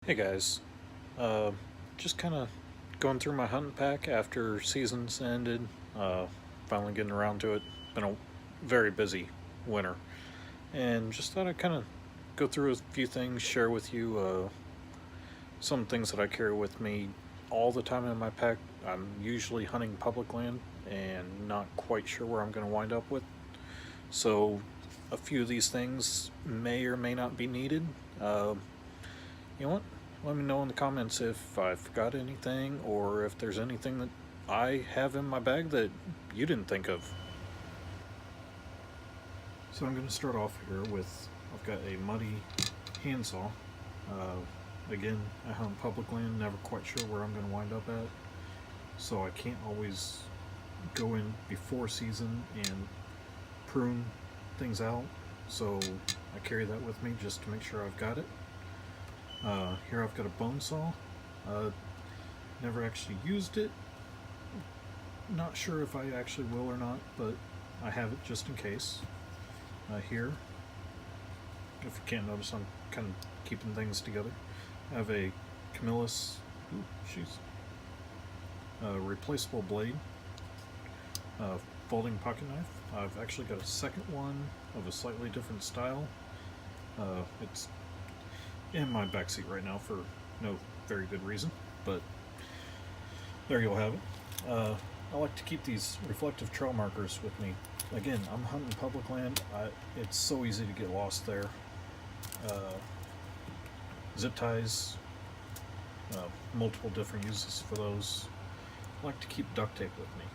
Hey guys, uh, just kind of going through my hunting pack after season's ended. Uh, Finally getting around to it. Been a very busy winter, and just thought I'd kind of go through a few things, share with you some things that I carry with me all the time in my pack. I'm usually hunting public land and not quite sure where I'm going to wind up with, so a few of these things may or may not be needed. Uh, you know what? Let me know in the comments if I forgot anything or if there's anything that I have in my bag that you didn't think of. So I'm going to start off here with I've got a muddy handsaw. Again, I hunt public land, never quite sure where I'm going to wind up at, so I can't always go in before season and prune things out. So I carry that with me just to make sure I've got it. Here I've got a bone saw. Never actually used it. Not sure if I actually will or not, but I have it just in case. Here, if you can't notice, I'm kind of keeping things together. I have a Camillus, replaceable blade, folding pocket knife. I've actually got a second one of a slightly different style. It's in my backseat right now for no very good reason, but there you'll have it. I like to keep these reflective trail markers with me. Again, I'm hunting public land. It's so easy to get lost there. Uh, Zip ties, multiple different uses for those. I like to keep duct tape with me.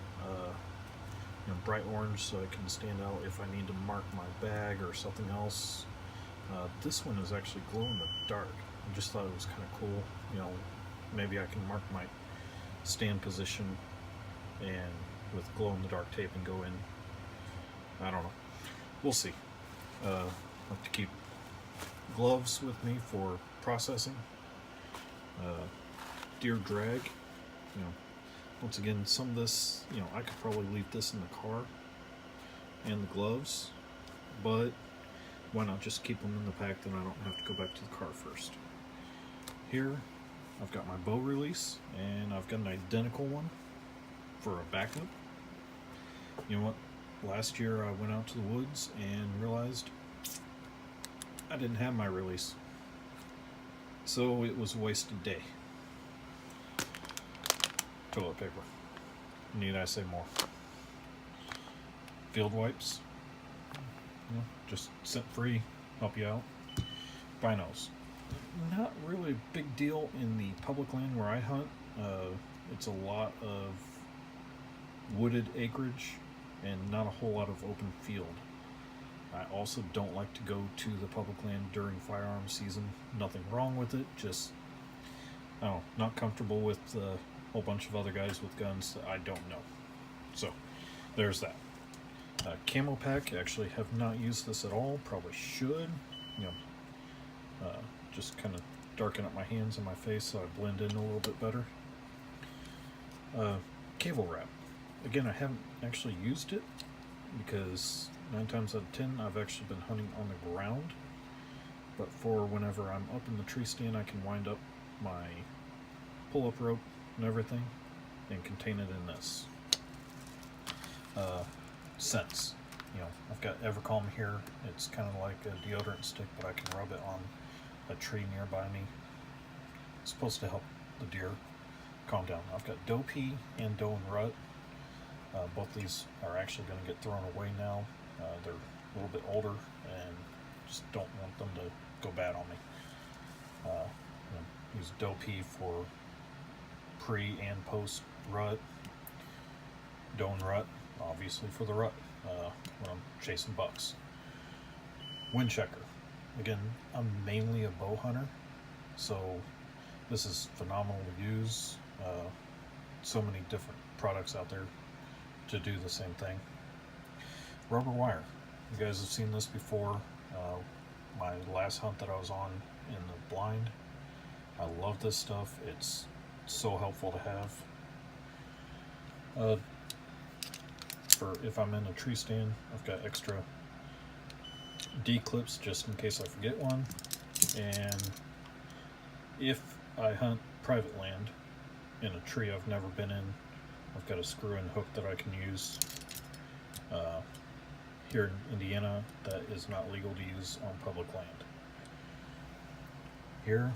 Bright orange so it can stand out if I need to mark my bag or something else. This one is actually glow in the dark. I just thought it was kind of cool. Maybe I can mark my stand position and with glow in the dark tape and go in. I don't know. We'll see. I like to keep gloves with me for processing. Deer drag. Once again, some of this, I could probably leave this in the car and the gloves, but why not just keep them in the pack, then I don't have to go back to the car first. Here, I've got my bow release, and I've got an identical one for a backup. You know what? Last year I went out to the woods and realized I didn't have my release. So it was a wasted day. Toilet paper. Need I say more? Field wipes. Just scent free, help you out. Binos. Not really a big deal in the public land where I hunt. It's a lot of wooded acreage and not a whole lot of open field. I also don't like to go to the public land during firearm season. Nothing wrong with it, just I don't know, not comfortable with a whole bunch of other guys with guns that I don't know. So there's that. Camo pack, actually have not used this at all, probably should. Just kind of darken up my hands and my face so I blend in a little bit better. Cable wrap. Again, I haven't actually used it because 9 times out of 10 I've actually been hunting on the ground. But for whenever I'm up in the tree stand, I can wind up my pull-up rope and everything and contain it in this. Scents. I've got Evercalm here. It's kind of like a deodorant stick, but I can rub it on a tree nearby me. It's supposed to help the deer calm down. I've got Doe Pea and Doe and Rut. Both these are actually going to get thrown away now. They're a little bit older and just don't want them to go bad on me. Use Doe Pea for pre and post rut. Doe and Rut, obviously, for the rut when I'm chasing bucks. Wind checker. Again, I'm mainly a bow hunter, so this is phenomenal to use. So many different products out there to do the same thing. Rubber wire. You guys have seen this before. My last hunt that I was on in the blind. I love this stuff. It's so helpful to have. For if I'm in a tree stand, I've got extra D clips just in case I forget one, and if I hunt private land in a tree I've never been in, I've got a screw-in hook that I can use. Here in Indiana, that is not legal to use on public land. Here,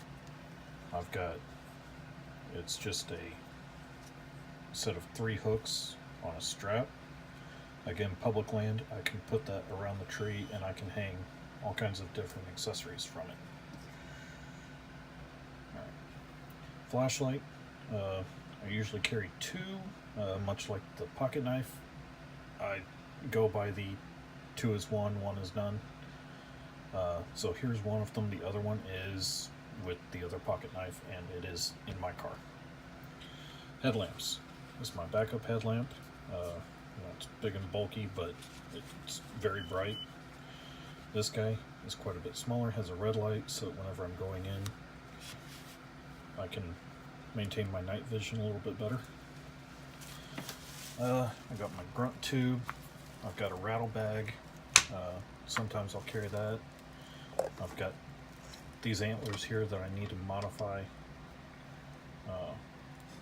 I've got, it's just a set of 3 hooks on a strap. Again, public land, I can put that around the tree and I can hang all kinds of different accessories from it. Right. Flashlight, I usually carry 2, much like the pocket knife. I go by the 2 is 1, 1 is none. So here's one of them. The other one is with the other pocket knife, and it is in my car. Headlamps. This is my backup headlamp. It's big and bulky, but it's very bright. This guy is quite a bit smaller, has a red light, so that whenever I'm going in, I can maintain my night vision a little bit better. I got my grunt tube. I've got a rattle bag. Sometimes I'll carry that. I've got these antlers here that I need to modify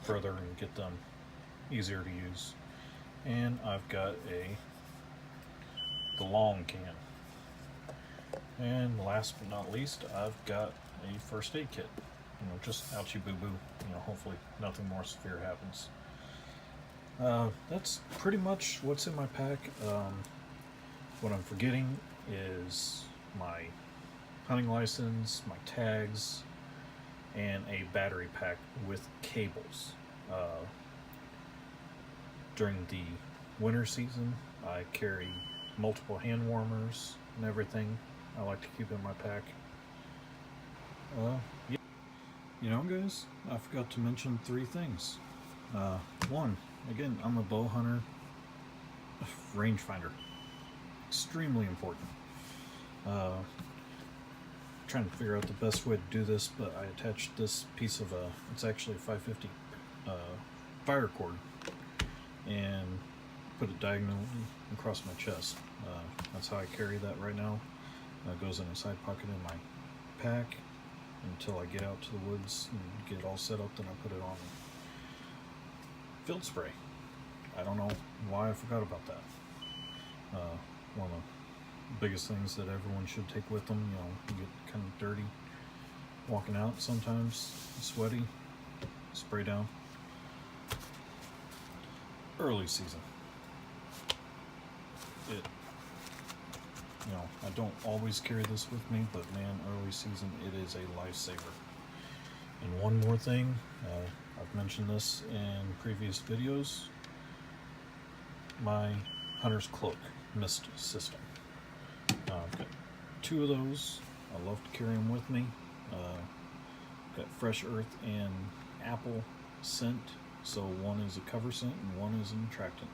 further and get them easier to use. And I've got the long can. And last but not least, I've got a first aid kit. Just ouchie boo boo. Hopefully nothing more severe happens. That's pretty much what's in my pack. What I'm forgetting is my hunting license, my tags, and a battery pack with cables. During the winter season, I carry multiple hand warmers and everything I like to keep in my pack. Yeah. Guys, I forgot to mention 3 things. 1, again, I'm a bow hunter. Rangefinder. Extremely important. Trying to figure out the best way to do this, but I attached this piece of it's actually a 550 fire cord, and put it diagonally across my chest. That's how I carry that right now. It goes in a side pocket in my pack until I get out to the woods and get it all set up. Then I put it on field spray. I don't know why I forgot about that. One of the biggest things that everyone should take with them. You get kind of dirty walking out sometimes, sweaty, spray down. Early season. I don't always carry this with me, but man, early season, it is a lifesaver. And one more thing, I've mentioned this in previous videos, my Hunter's Cloak mist system. I've got 2 of those. I love to carry them with me. Got fresh earth and apple scent, so one is a cover scent and one is an attractant.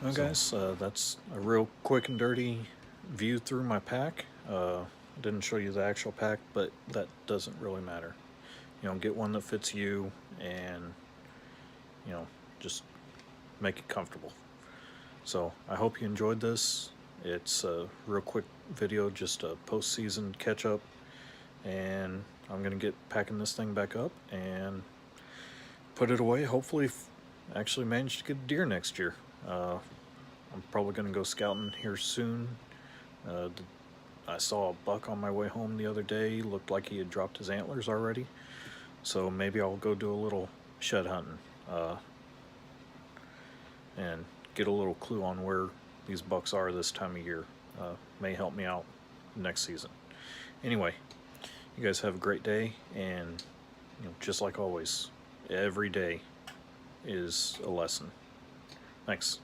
Well, guys, that's a real quick and dirty view through my pack. Didn't show you the actual pack, but that doesn't really matter. Get one that fits you, and just make it comfortable. So I hope you enjoyed this. It's a real quick video, just a post-season catch-up, and I'm gonna get packing this thing back up and put it away. Hopefully actually manage to get a deer next year. I'm probably gonna go scouting here soon. I saw a buck on my way home the other day. Looked like he had dropped his antlers already, so maybe I'll go do a little shed hunting and get a little clue on where these bucks are this time of year. May help me out next season. Anyway, you guys have a great day, and just like always, every day is a lesson. Thanks.